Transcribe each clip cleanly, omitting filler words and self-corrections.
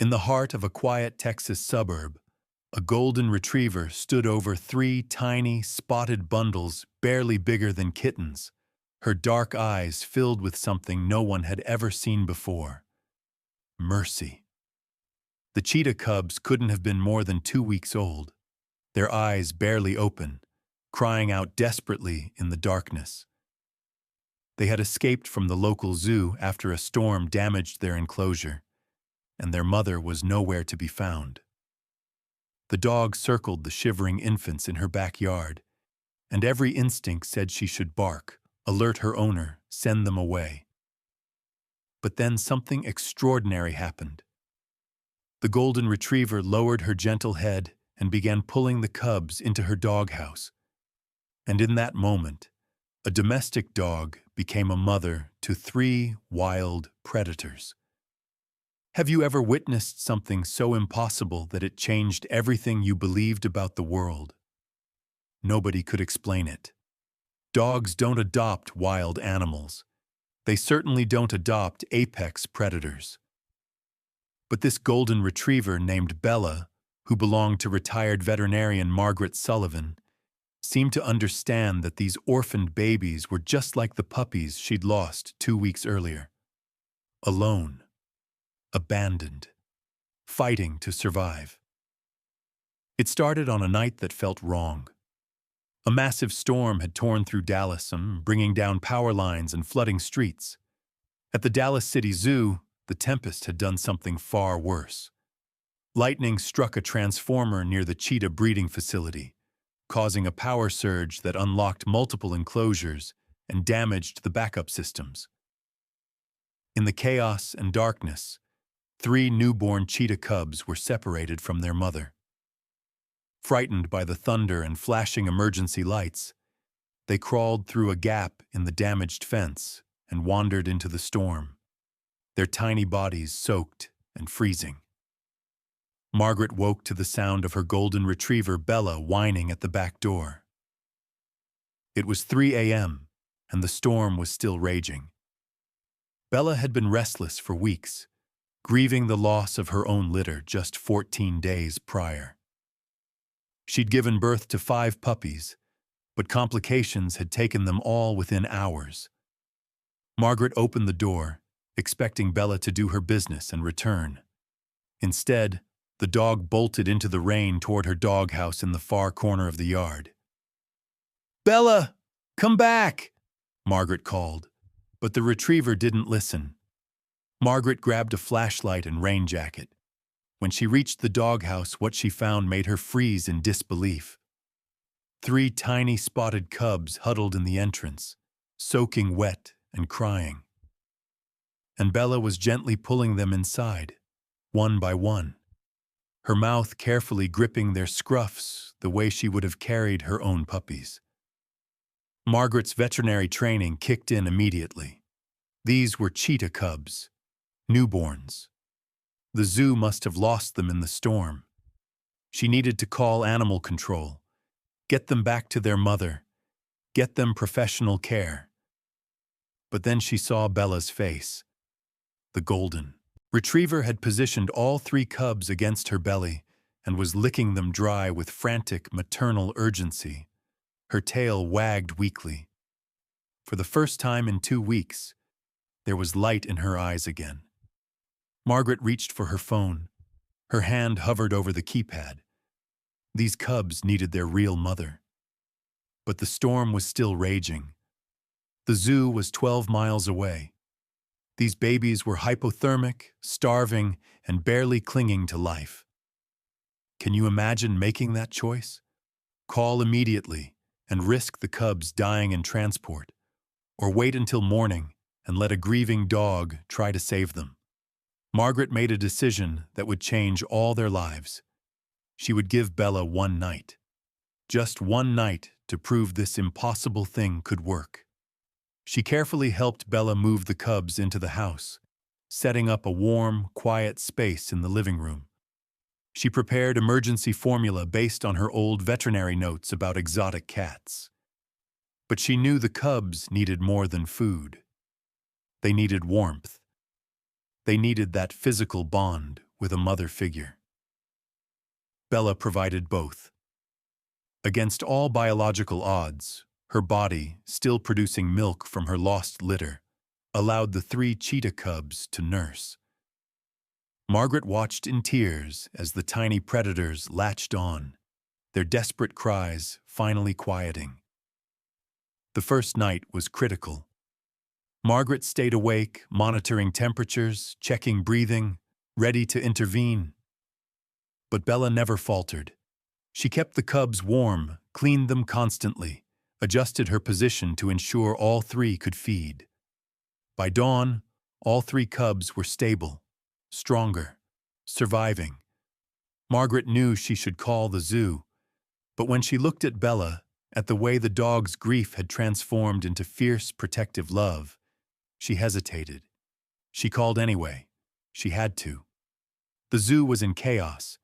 In the heart of a quiet Texas suburb, a golden retriever stood over three tiny, spotted bundles barely bigger than kittens, her dark eyes filled with something no one had ever seen before: mercy. The cheetah cubs couldn't have been more than 2 weeks old, their eyes barely open, crying out desperately in the darkness. They had escaped from the local zoo after a storm damaged their enclosure, and their mother was nowhere to be found. The dog circled the shivering infants in her backyard, and every instinct said she should bark, alert her owner, send them away. But then something extraordinary happened. The golden retriever lowered her gentle head and began pulling the cubs into her doghouse. And in that moment, a domestic dog became a mother to three wild predators. Have you ever witnessed something so impossible that it changed everything you believed about the world? Nobody could explain it. Dogs don't adopt wild animals. They certainly don't adopt apex predators. But this golden retriever named Bella, who belonged to retired veterinarian Margaret Sullivan, seemed to understand that these orphaned babies were just like the puppies she'd lost 2 weeks earlier. Alone. Abandoned. Fighting to survive. It started on a night that felt wrong. A massive storm had torn through Dallas, bringing down power lines and flooding streets. At the Dallas City Zoo, the tempest had done something far worse. Lightning struck a transformer near the cheetah breeding facility, causing a power surge that unlocked multiple enclosures and damaged the backup systems. In the chaos and darkness, 3 newborn cheetah cubs were separated from their mother. Frightened by the thunder and flashing emergency lights, they crawled through a gap in the damaged fence and wandered into the storm, their tiny bodies soaked and freezing. Margaret woke to the sound of her golden retriever Bella whining at the back door. It was 3 a.m., and the storm was still raging. Bella had been restless for weeks, grieving the loss of her own litter just 14 days prior. She'd given birth to 5 puppies, but complications had taken them all within hours. Margaret opened the door, expecting Bella to do her business and return. Instead, the dog bolted into the rain toward her doghouse in the far corner of the yard. "Bella, come back!" Margaret called, but the retriever didn't listen. Margaret grabbed a flashlight and rain jacket. When she reached the doghouse, what she found made her freeze in disbelief. 3 tiny spotted cubs huddled in the entrance, soaking wet and crying. And Bella was gently pulling them inside, one by one, her mouth carefully gripping their scruffs the way she would have carried her own puppies. Margaret's veterinary training kicked in immediately. These were cheetah cubs, newborns. The zoo must have lost them in the storm. She needed to call animal control, get them back to their mother, get them professional care. But then she saw Bella's face. The golden retriever had positioned all 3 cubs against her belly and was licking them dry with frantic maternal urgency. Her tail wagged weakly. For the first time in 2 weeks, there was light in her eyes again. Margaret reached for her phone. Her hand hovered over the keypad. These cubs needed their real mother. But the storm was still raging. The zoo was 12 miles away. These babies were hypothermic, starving, and barely clinging to life. Can you imagine making that choice? Call immediately and risk the cubs dying in transport, or wait until morning and let a grieving dog try to save them. Margaret made a decision that would change all their lives. She would give Bella 1 night. Just 1 night to prove this impossible thing could work. She carefully helped Bella move the cubs into the house, setting up a warm, quiet space in the living room. She prepared emergency formula based on her old veterinary notes about exotic cats. But she knew the cubs needed more than food. They needed warmth. They needed that physical bond with a mother figure. Bella provided both. Against all biological odds, her body, still producing milk from her lost litter, allowed the 3 cheetah cubs to nurse. Margaret watched in tears as the tiny predators latched on, their desperate cries finally quieting. The first night was critical. Margaret stayed awake, monitoring temperatures, checking breathing, ready to intervene. But Bella never faltered. She kept the cubs warm, cleaned them constantly, adjusted her position to ensure all 3 could feed. By dawn, all 3 cubs were stable, stronger, surviving. Margaret knew she should call the zoo, but when she looked at Bella, at the way the dog's grief had transformed into fierce, protective love, she hesitated. She called anyway. She had to. The zoo was in chaos.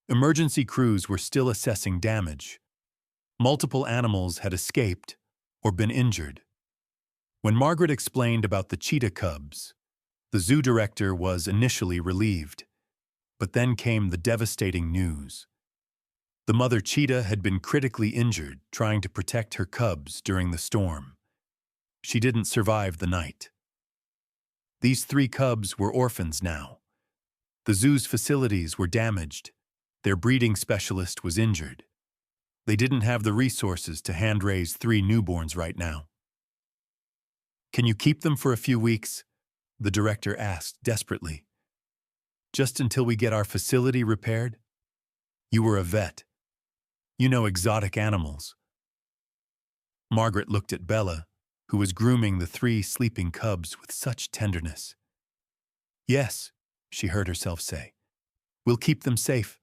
Emergency crews were still assessing damage. Multiple animals had escaped or been injured. When Margaret explained about the cheetah cubs, the zoo director was initially relieved. But then came the devastating news. The mother cheetah had been critically injured trying to protect her cubs during the storm. She didn't survive the night. These 3 cubs were orphans now. The zoo's facilities were damaged. Their breeding specialist was injured. They didn't have the resources to hand-raise 3 newborns right now. "Can you keep them for a few weeks?" the director asked desperately. "Just until we get our facility repaired? You were a vet. You know exotic animals." Margaret looked at Bella, who was grooming the 3 sleeping cubs with such tenderness. "Yes," she heard herself say. "We'll keep them safe."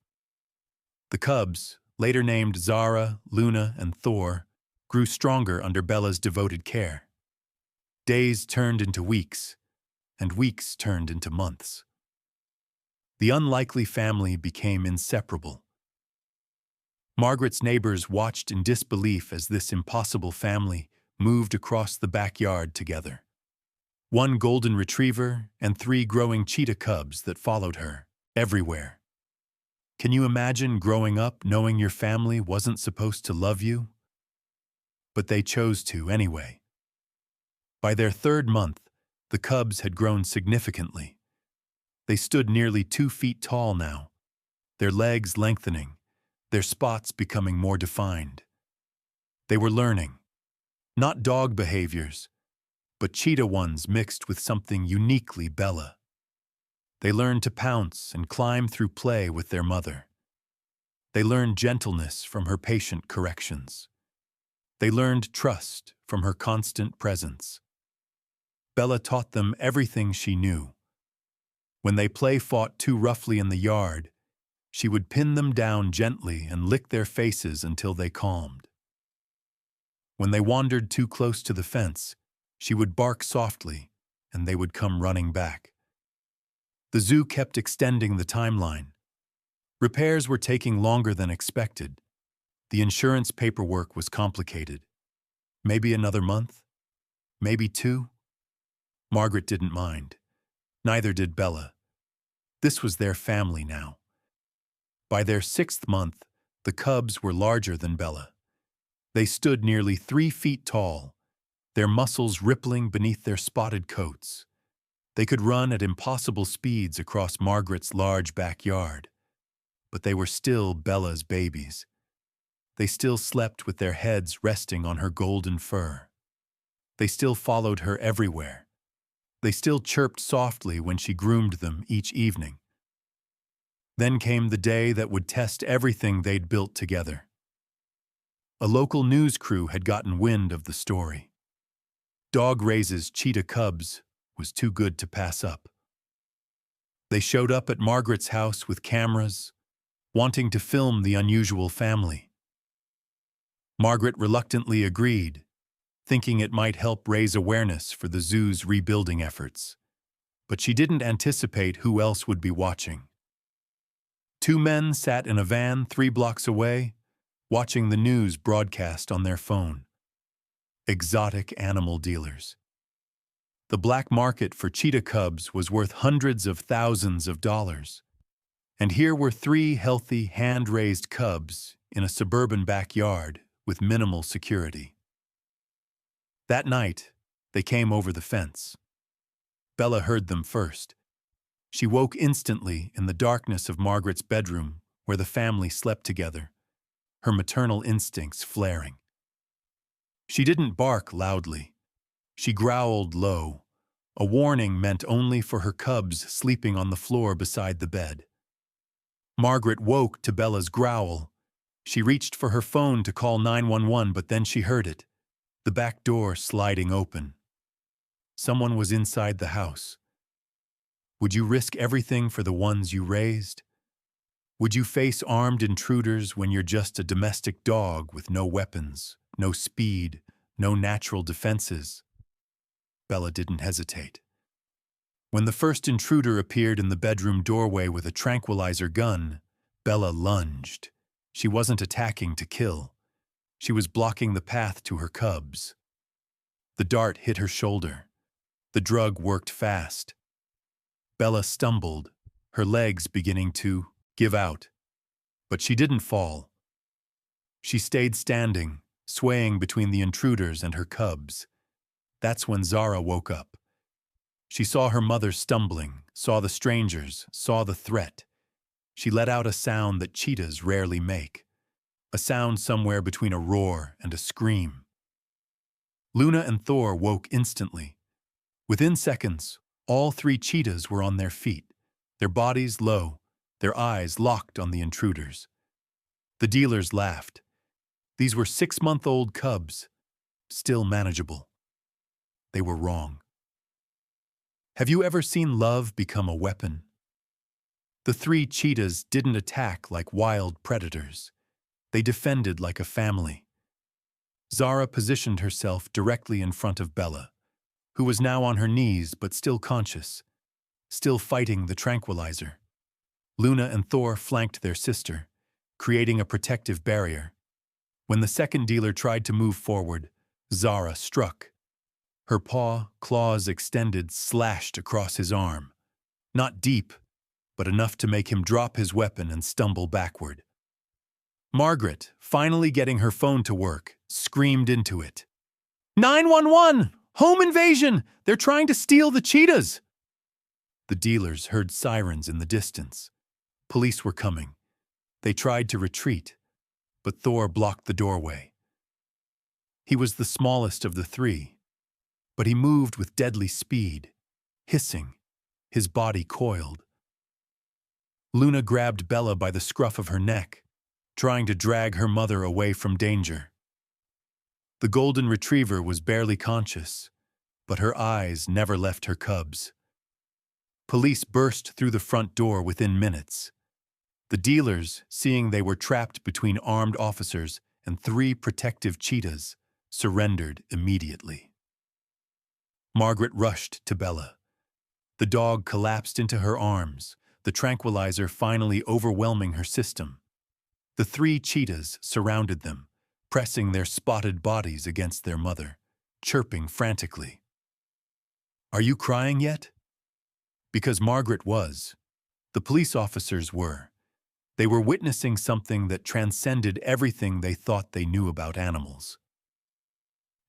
The cubs, later named Zara, Luna, and Thor, grew stronger under Bella's devoted care. Days turned into weeks, and weeks turned into months. The unlikely family became inseparable. Margaret's neighbors watched in disbelief as this impossible family moved across the backyard together. 1 golden retriever and 3 growing cheetah cubs that followed her everywhere. Can you imagine growing up knowing your family wasn't supposed to love you? But they chose to anyway. By their 3rd month, the cubs had grown significantly. They stood nearly 2 feet tall now, their legs lengthening, their spots becoming more defined. They were learning, not dog behaviors, but cheetah ones mixed with something uniquely Bella. They learned to pounce and climb through play with their mother. They learned gentleness from her patient corrections. They learned trust from her constant presence. Bella taught them everything she knew. When they play-fought too roughly in the yard, she would pin them down gently and lick their faces until they calmed. When they wandered too close to the fence, she would bark softly, and they would come running back. The zoo kept extending the timeline. Repairs were taking longer than expected. The insurance paperwork was complicated. Maybe another month? Maybe 2? Margaret didn't mind. Neither did Bella. This was their family now. By their 6th month, the cubs were larger than Bella. They stood nearly 3 feet tall, their muscles rippling beneath their spotted coats. They could run at impossible speeds across Margaret's large backyard. But they were still Bella's babies. They still slept with their heads resting on her golden fur. They still followed her everywhere. They still chirped softly when she groomed them each evening. Then came the day that would test everything they'd built together. A local news crew had gotten wind of the story. Dog raises cheetah cubs was too good to pass up. They showed up at Margaret's house with cameras, wanting to film the unusual family. Margaret reluctantly agreed, thinking it might help raise awareness for the zoo's rebuilding efforts. But she didn't anticipate who else would be watching. 2 men sat in a van 3 blocks away, watching the news broadcast on their phone. Exotic animal dealers. The black market for cheetah cubs was worth hundreds of thousands of dollars. And here were three healthy, hand-raised cubs in a suburban backyard with minimal security. That night, they came over the fence. Bella heard them first. She woke instantly in the darkness of Margaret's bedroom where the family slept together, her maternal instincts flaring. She didn't bark loudly. She growled low, a warning meant only for her cubs sleeping on the floor beside the bed. Margaret woke to Bella's growl. She reached for her phone to call 911, but then she heard it, the back door sliding open. Someone was inside the house. Would you risk everything for the ones you raised? Would you face armed intruders when you're just a domestic dog with no weapons, no speed, no natural defenses? Bella didn't hesitate. When the first intruder appeared in the bedroom doorway with a tranquilizer gun, Bella lunged. She wasn't attacking to kill. She was blocking the path to her cubs. The dart hit her shoulder. The drug worked fast. Bella stumbled, her legs beginning to give out. But she didn't fall. She stayed standing, swaying between the intruders and her cubs. That's when Zara woke up. She saw her mother stumbling, saw the strangers, saw the threat. She let out a sound that cheetahs rarely make, a sound somewhere between a roar and a scream. Luna and Thor woke instantly. Within seconds, all three cheetahs were on their feet, their bodies low, their eyes locked on the intruders. The dealers laughed. These were 6-month-old cubs, still manageable. They were wrong. Have you ever seen love become a weapon? The three cheetahs didn't attack like wild predators. They defended like a family. Zara positioned herself directly in front of Bella, who was now on her knees but still conscious, still fighting the tranquilizer. Luna and Thor flanked their sister, creating a protective barrier. When the second dealer tried to move forward, Zara struck. Her paw, claws extended, slashed across his arm. Not deep, but enough to make him drop his weapon and stumble backward. Margaret, finally getting her phone to work, screamed into it. 911! Home invasion! They're trying to steal the cheetahs! The dealers heard sirens in the distance. Police were coming. They tried to retreat, but Thor blocked the doorway. He was the smallest of the three, but he moved with deadly speed, hissing, his body coiled. Luna grabbed Bella by the scruff of her neck, trying to drag her mother away from danger. The golden retriever was barely conscious, but her eyes never left her cubs. Police burst through the front door within minutes. The dealers, seeing they were trapped between armed officers and three protective cheetahs, surrendered immediately. Margaret rushed to Bella. The dog collapsed into her arms, the tranquilizer finally overwhelming her system. The three cheetahs surrounded them, pressing their spotted bodies against their mother, chirping frantically. "Are you crying yet?" Because Margaret was. The police officers were. They were witnessing something that transcended everything they thought they knew about animals.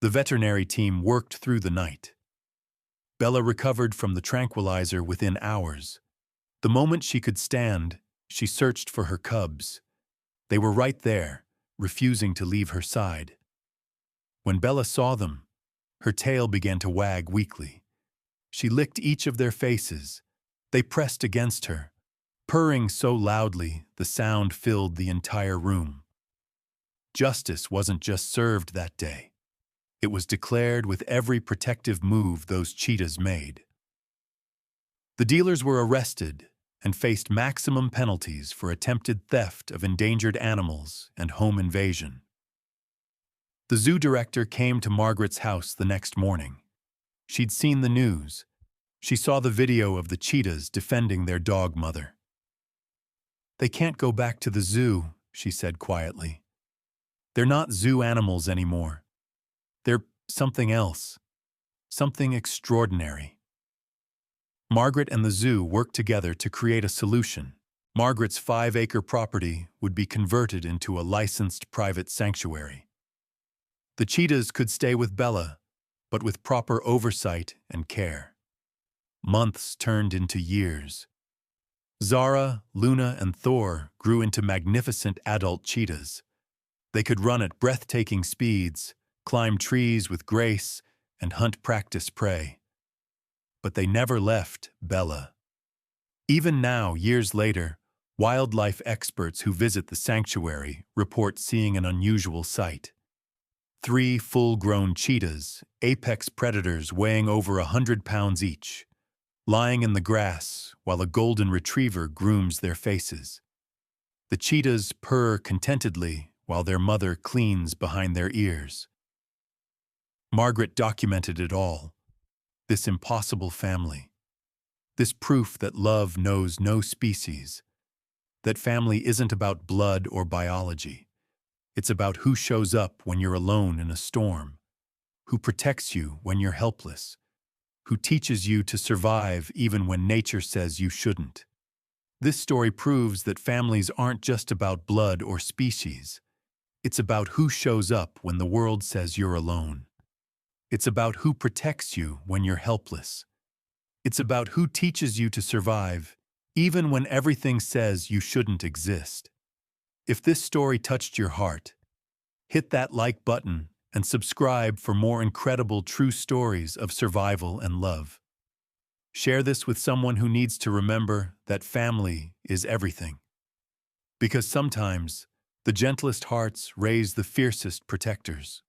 The veterinary team worked through the night. Bella recovered from the tranquilizer within hours. The moment she could stand, she searched for her cubs. They were right there, refusing to leave her side. When Bella saw them, her tail began to wag weakly. She licked each of their faces. They pressed against her, purring so loudly the sound filled the entire room. Justice wasn't just served that day. It was declared with every protective move those cheetahs made. The dealers were arrested and faced maximum penalties for attempted theft of endangered animals and home invasion. The zoo director came to Margaret's house the next morning. She'd seen the news. She saw the video of the cheetahs defending their dog mother. "They can't go back to the zoo," she said quietly. "They're not zoo animals anymore. They're something else, something extraordinary." Margaret and the zoo worked together to create a solution, Margaret's 5-acre property would be converted into a licensed private sanctuary. The cheetahs could stay with Bella, but with proper oversight and care. Months turned into years. Zara, Luna, and Thor grew into magnificent adult cheetahs. They could run at breathtaking speeds, climb trees with grace, and hunt practice prey. But they never left Bella. Even now, years later, wildlife experts who visit the sanctuary report seeing an unusual sight. 3 full-grown cheetahs, apex predators weighing over 100 pounds each, lying in the grass while a golden retriever grooms their faces. The cheetahs purr contentedly while their mother cleans behind their ears. Margaret documented it all, this impossible family, this proof that love knows no species, that family isn't about blood or biology. It's about who shows up when you're alone in a storm, who protects you when you're helpless, who teaches you to survive even when nature says you shouldn't. This story proves that families aren't just about blood or species. It's about who shows up when the world says you're alone. It's about who protects you when you're helpless. It's about who teaches you to survive even when everything says you shouldn't exist. If this story touched your heart, hit that like button and subscribe for more incredible true stories of survival and love. Share this with someone who needs to remember that family is everything. Because sometimes, the gentlest hearts raise the fiercest protectors.